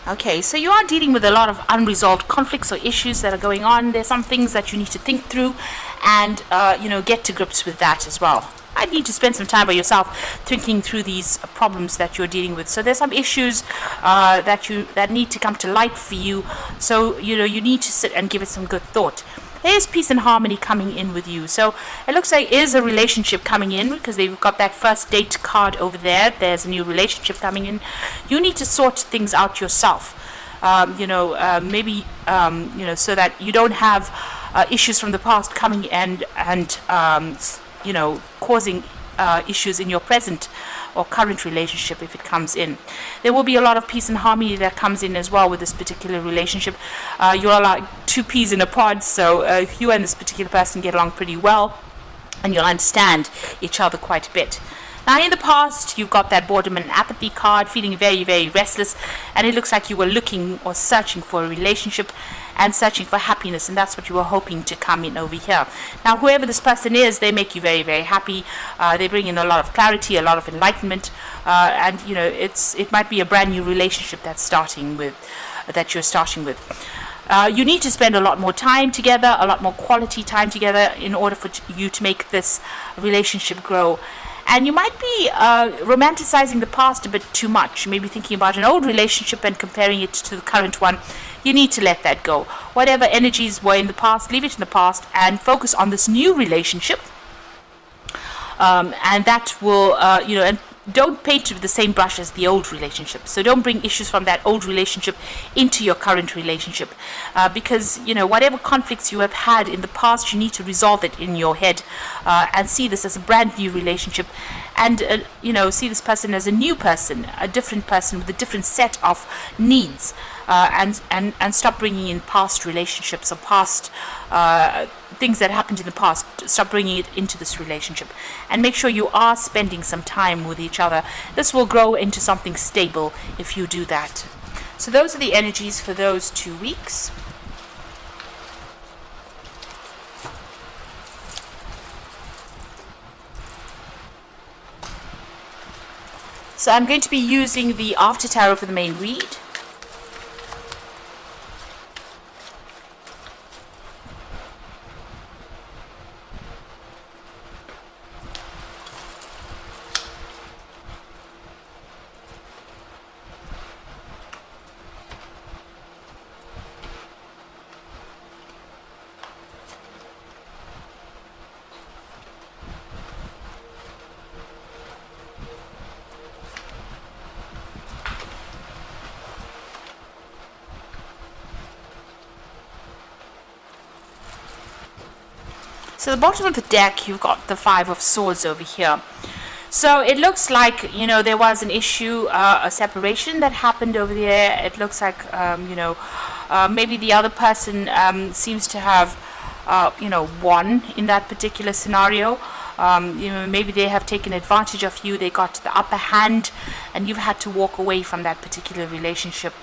Okay, so you are dealing with a lot of unresolved conflicts or issues that are going on. There's some things that you need to think through and, get to grips with that as well. I need to spend some time by yourself thinking through these problems that you're dealing with. So there's some issues that need to come to light for you. So, you need to sit and give it some good thought. There's peace and harmony coming in with you. So it looks like is a relationship coming in because they've got that first date card over there. There's a new relationship coming in. You need to sort things out yourself. Maybe so that you don't have issues from the past coming and causing issues in your present or current relationship if it comes in. There will be a lot of peace and harmony that comes in as well with this particular relationship. You are like two peas in a pod, so you and this particular person get along pretty well and you'll understand each other quite a bit. Now, in the past, you've got that boredom and apathy card, feeling very, very restless, and it looks like you were looking or searching for a relationship and searching for happiness, and that's what you were hoping to come in over here. Now, whoever this person is, they make you very, very happy. They bring in a lot of clarity, a lot of enlightenment, and it might be a brand new relationship that you're starting with. You need to spend a lot more time together, a lot more quality time together in order for you to make this relationship grow. And you might be romanticizing the past a bit too much, maybe thinking about an old relationship and comparing it to the current one. You need to let that go. Whatever energies were in the past, leave it in the past and focus on this new relationship. And that will, and don't paint with the same brush as the old relationship. So don't bring issues from that old relationship into your current relationship. Because, whatever conflicts you have had in the past, you need to resolve it in your head and see this as a brand new relationship. And, see this person as a new person, a different person with a different set of needs. And stop bringing in past relationships or past things that happened in the past. Stop bringing it into this relationship and make sure you are spending some time with each other. This will grow into something stable if you do that. So those are the energies for those 2 weeks. So I'm going to be using the After Tarot for the main read. So the bottom of the deck, you've got the Five of Swords over here. So it looks like, there was an issue, a separation that happened over there. It looks like, maybe the other person seems to have, won in that particular scenario. Maybe they have taken advantage of you. They got the upper hand and you've had to walk away from that particular relationship.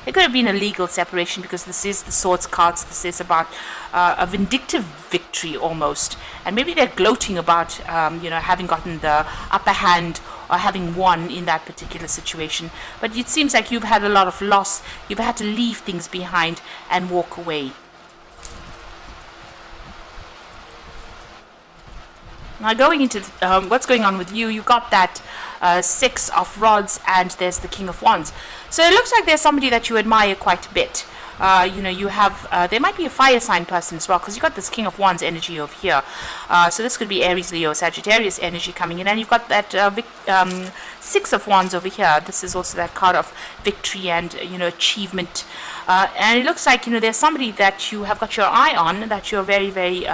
It could have been a legal separation because this is the Swords cards. This is about a vindictive victory almost. And maybe they're gloating about, having gotten the upper hand or having won in that particular situation. But it seems like you've had a lot of loss. You've had to leave things behind and walk away. Now going into what's going on with you, you've got that Six of Rods and there's the King of Wands. So it looks like there's somebody that you admire quite a bit. You have, there might be a fire sign person as well because you've got this King of Wands energy over here. So this could be Aries, Leo, Sagittarius energy coming in. And you've got that Six of Wands over here. This is also that card of victory and, achievement. And it looks like, there's somebody that you have got your eye on that you're very, very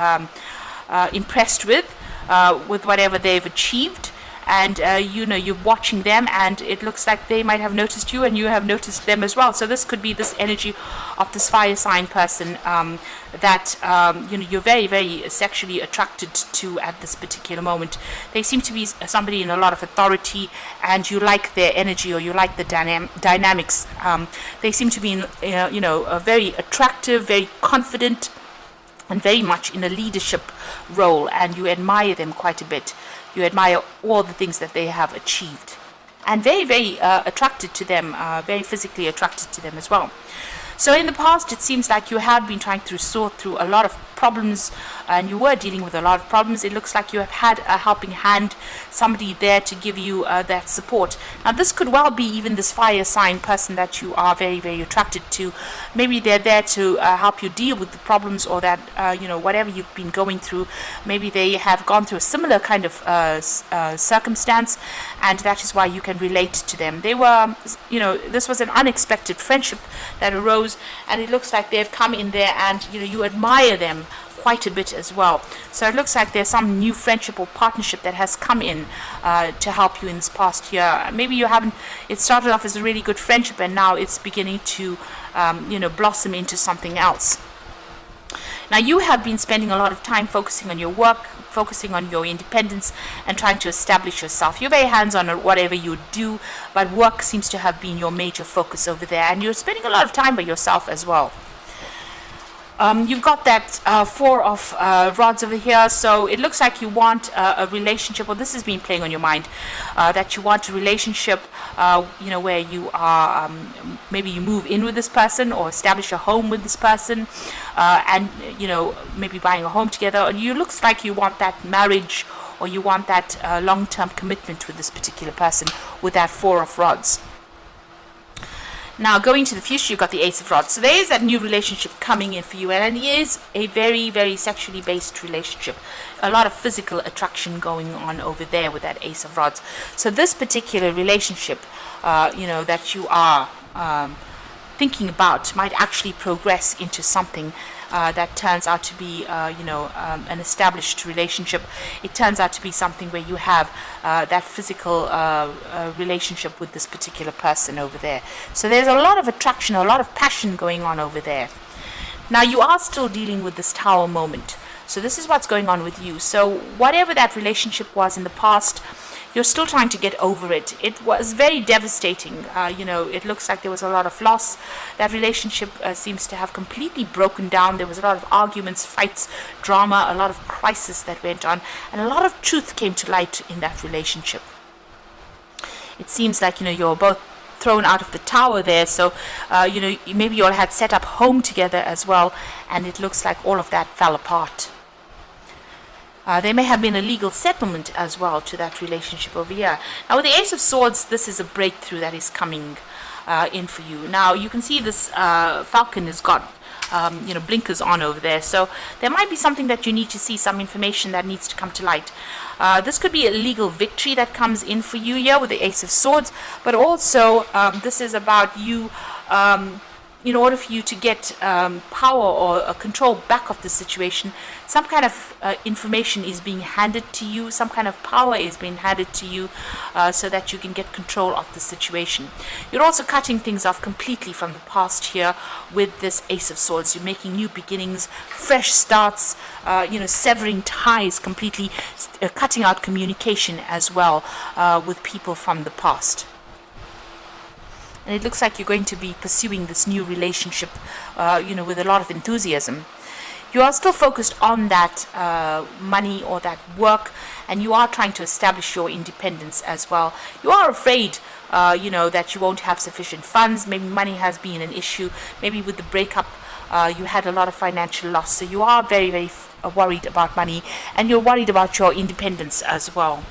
impressed with whatever they've achieved. And you're watching them and it looks like they might have noticed you and you have noticed them as well. So this could be this energy of this fire sign person that you're very, very sexually attracted to at this particular moment. They seem to be somebody in a lot of authority and you like their energy or you like the dynamics. They seem to be very attractive, very confident and very much in a leadership role, and you admire them quite a bit. You admire all the things that they have achieved. and very, very attracted to them, very physically attracted to them as well. So in the past, it seems like you have been trying to sort through a lot of problems, and you were dealing with a lot of problems. It looks like you have had a helping hand, somebody there to give you that support. Now, this could well be even this fire sign person that you are very, very attracted to. Maybe they're there to help you deal with the problems, or that, whatever you've been going through. Maybe they have gone through a similar kind of circumstance, and that is why you can relate to them. They were, this was an unexpected friendship that arose, and it looks like they've come in there, and you admire them quite a bit as well. So it looks like there's some new friendship or partnership that has come in to help you in this past year. Maybe you haven't, it started off as a really good friendship, and now it's beginning to blossom into something else. Now, you have been spending a lot of time focusing on your work, focusing on your independence, and trying to establish yourself. You're very hands-on at whatever you do, but work seems to have been your major focus over there, and you're spending a lot of time by yourself as well. You've got that four of rods over here, so it looks like you want a relationship, or this has been playing on your mind, that you want a relationship, where you are, maybe you move in with this person, or establish a home with this person, and, maybe buying a home together. And you looks like you want that marriage, or you want that long-term commitment with this particular person with that four of rods. Now, going to the future, you've got the Ace of Rods. So there is that new relationship coming in for you, and it is a very, very sexually based relationship. A lot of physical attraction going on over there with that Ace of Rods. So this particular relationship, that you are thinking about might actually progress into something that turns out to be, an established relationship. It turns out to be something where you have that physical relationship with this particular person over there. So there's a lot of attraction, a lot of passion going on over there. Now, you are still dealing with this Tower moment. So this is what's going on with you. So whatever that relationship was in the past, you're still trying to get over it. It was very devastating. It looks like there was a lot of loss. That relationship seems to have completely broken down. There was a lot of arguments, fights, drama, a lot of crisis that went on, and a lot of truth came to light in that relationship. It seems like, you're both thrown out of the tower there, so maybe you all had set up home together as well, and it looks like all of that fell apart. There may have been a legal settlement as well to that relationship over here. Now, with the Ace of Swords, this is a breakthrough that is coming in for you. Now, you can see this falcon has got blinkers on over there, so there might be something that you need to see, some information that needs to come to light. This could be a legal victory that comes in for you here with the Ace of Swords, but also this is about you, in order for you to get power or control back of the situation. Some kind of information is being handed to you, some kind of power is being handed to you, so that you can get control of the situation. You're also cutting things off completely from the past here with this Ace of Swords. You're making new beginnings, fresh starts, severing ties completely, cutting out communication as well with people from the past. And it looks like you're going to be pursuing this new relationship, with a lot of enthusiasm. You are still focused on that money or that work, and you are trying to establish your independence as well. You are afraid, that you won't have sufficient funds. Maybe money has been an issue. Maybe with the breakup, you had a lot of financial loss. So you are very, very worried about money, and you're worried about your independence as well.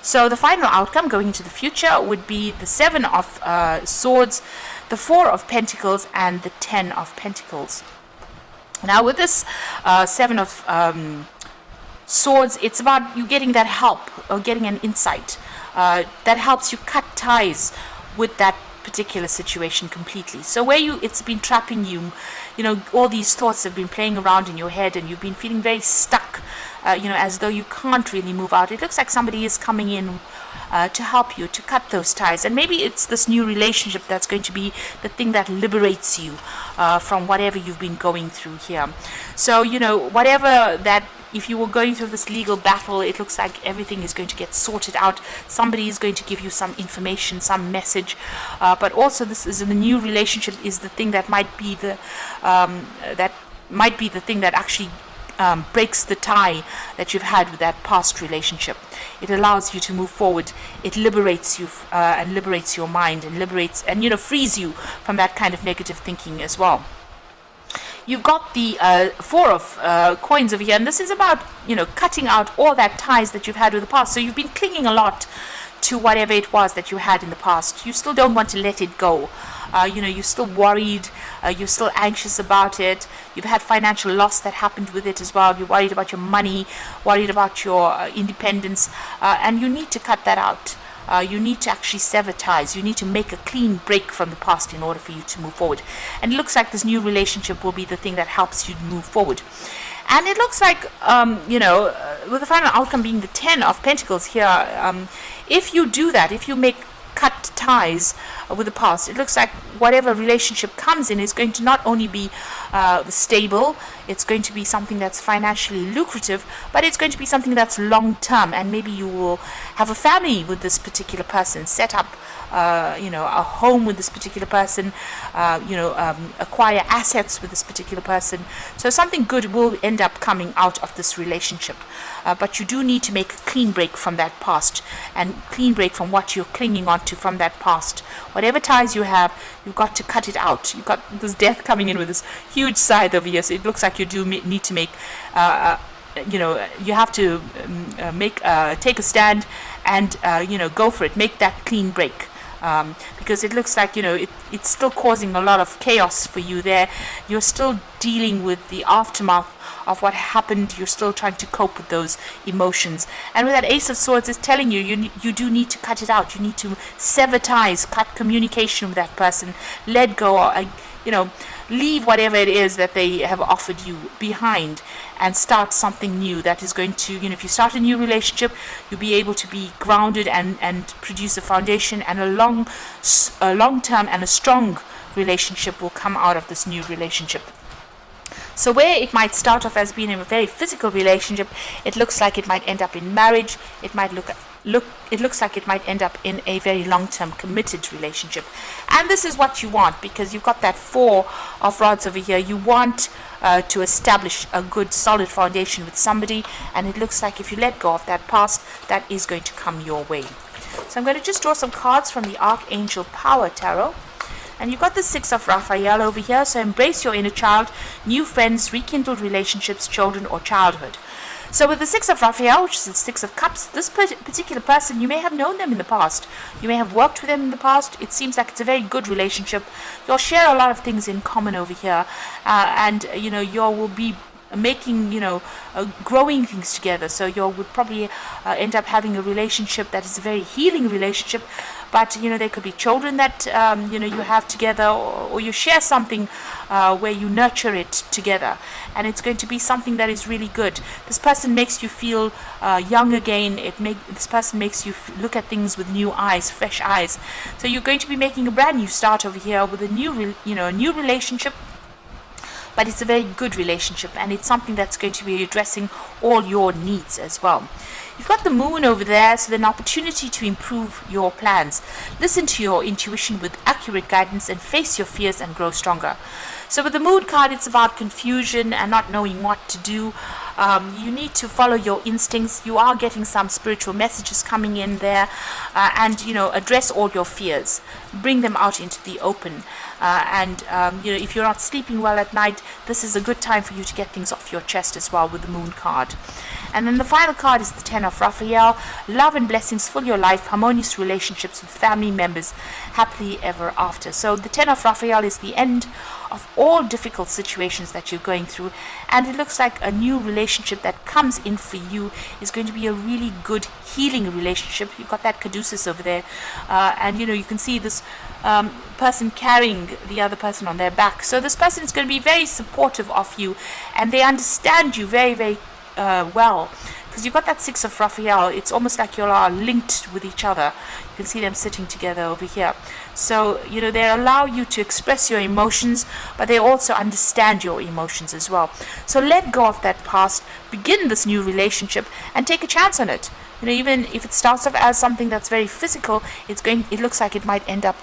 So the final outcome going into the future would be the Seven of Swords, the Four of Pentacles, and the 10 of Pentacles. Now, with this Seven of Swords, it's about you getting that help or getting an insight that helps you cut ties with that particular situation completely. So where it's been trapping you, all these thoughts have been playing around in your head, and you've been feeling very stuck, as though you can't really move out. It looks like somebody is coming in to help you to cut those ties, and maybe it's this new relationship that's going to be the thing that liberates you from whatever you've been going through here. So whatever that, if you were going through this legal battle, it looks like everything is going to get sorted out. Somebody is going to give you some information, some message, but also this is the new relationship is the thing that might be the thing that actually breaks the tie that you've had with that past relationship. it allows you to move forward. It liberates you and liberates your mind and liberates and frees you from that kind of negative thinking as well. You've got the four of coins over here, and this is about cutting out all that ties that you've had with the past. So you've been clinging a lot to whatever it was that you had in the past. You still don't want to let it go. You're still worried, you're still anxious about it. You've had financial loss that happened with it as well. You're worried about your money, worried about your independence, and you need to cut that out. You need to actually sever ties. You need to make a clean break from the past in order for you to move forward. And it looks like this new relationship will be the thing that helps you move forward. And it looks like, with the final outcome being the 10 of Pentacles here, if you do that, if you cut ties with the past, it looks like whatever relationship comes in is going to not only be stable, it's going to be something that's financially lucrative, but it's going to be something that's long term, and maybe you will have a family with this particular person, set up a home with this particular person, acquire assets with this particular person. So something good will end up coming out of this relationship. But you do need to make a clean break from that past, and clean break from what you're clinging on to from that past. Whatever ties you have, you've got to cut it out. You've got this death coming in with this huge scythe over here, so it looks like you do need to make you have to take a stand and go for it. Make that clean break. Because it looks like it's still causing a lot of chaos for you there. You're still dealing with the aftermath of what happened. You're still trying to cope with those emotions, and with that Ace of Swords, it's telling you do need to cut it out. You need to sever ties, cut communication with that person, let go, leave whatever it is that they have offered you behind, and start something new that is going to, if you start a new relationship, you'll be able to be grounded and produce a foundation, and a long term and a strong relationship will come out of this new relationship. So where it might start off as being a very physical relationship, it looks like it might end up in marriage. It looks like it might end up in a very long-term committed relationship. And this is what you want, because you've got that Four of Rods over here. You want to establish a good solid foundation with somebody, and it looks like if you let go of that past, that is going to come your way. So I'm going to just draw some cards from the Archangel Power Tarot. And you've got the Six of Raphael over here. So embrace your inner child, new friends, rekindled relationships, children, or childhood. So with the Six of Raphael, which is the Six of Cups, this particular person, you may have known them in the past. You may have worked with them in the past. It seems like it's a very good relationship. You'll share a lot of things in common over here. And you will be making, growing things together. So you would probably end up having a relationship that is a very healing relationship. But there could be children that you have together, or you share something where you nurture it together, and it's going to be something that is really good. This person makes you feel young again. This person makes you look at things with new eyes, fresh eyes. So you're going to be making a brand new start over here with a new new relationship. But it's a very good relationship, and it's something that's going to be addressing all your needs as well. You've got the Moon over there, so an opportunity to improve your plans. Listen to your intuition with accurate guidance and face your fears and grow stronger. So with the Moon card, it's about confusion and not knowing what to do. You need to follow your instincts. You are getting some spiritual messages coming in there, and address all your fears. Bring them out into the open. If you're not sleeping well at night, this is a good time for you to get things off your chest as well with the Moon card. And then the final card is the Ten of Raphael. Love and blessings fill your life, harmonious relationships with family members, happily ever after. So the Ten of Raphael is the end of all difficult situations that you're going through, and it looks like a new relationship that comes in for you is going to be a really good healing relationship. You've got that Caduceus over there, and you can see this person carrying the other person on their back. So this person is going to be very supportive of you, and they understand you very, very well, because you've got that Six of Raphael. It's almost like you are linked with each other. You can see them sitting together over here. So they allow you to express your emotions, but they also understand your emotions as well. So let go of that past, begin this new relationship, and take a chance on it. Even if it starts off as something that's very physical, it looks like it might end up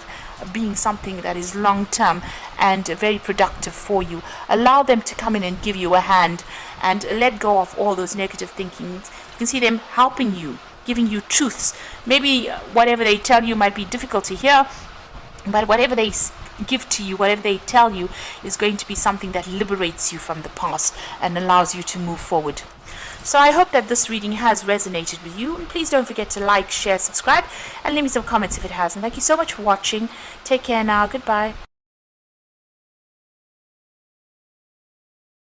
being something that is long term and very productive for you. Allow them to come in and give you a hand, and let go of all those negative thinking. You can see them helping you giving you truths. Maybe whatever they tell you might be difficult to hear, but whatever they give to you, whatever they tell you, is going to be something that liberates you from the past and allows you to move forward. So I hope that this reading has resonated with you. And please don't forget to like, share, subscribe, and leave me some comments if it has. And thank you so much for watching. Take care now. Goodbye.